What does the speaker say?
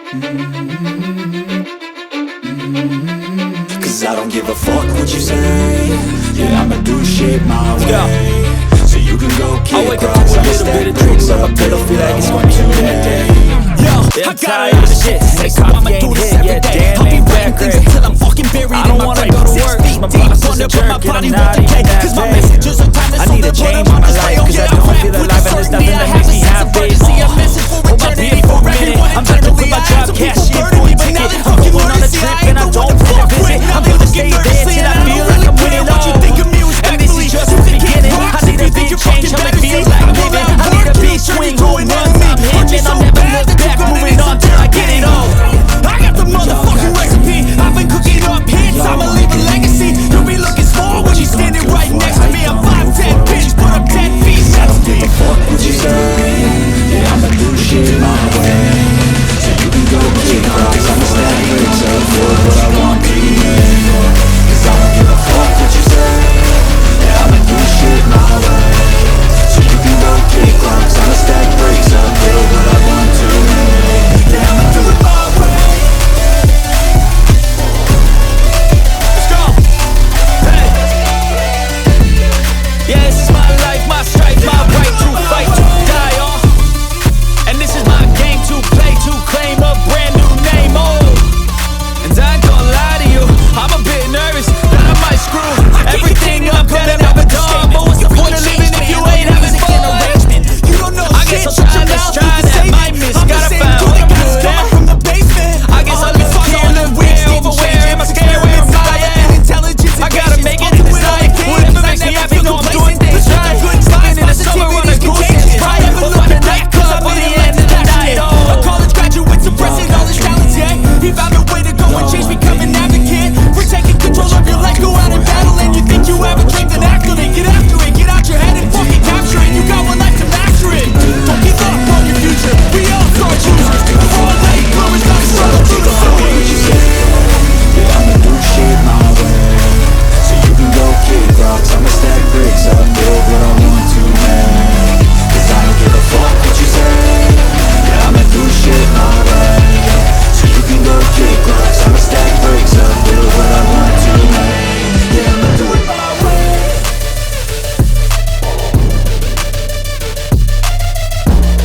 Cause I don't give a fuck what you say. Yeah, I'ma do shit my way. So you can go kick rocks, I'ma stack bricks up till feel like it's gonna be that day. Yeah, I'm tired of shit. Say coffee ain't hit, yeah, damn, ain't that great. I don't wanna go to work, cause my boss is a jerk and I'm not even that big. I need a change in my life, cause I don't feel alive and there's nothing that makes me happy. Hold my beer for a minute, I'm about to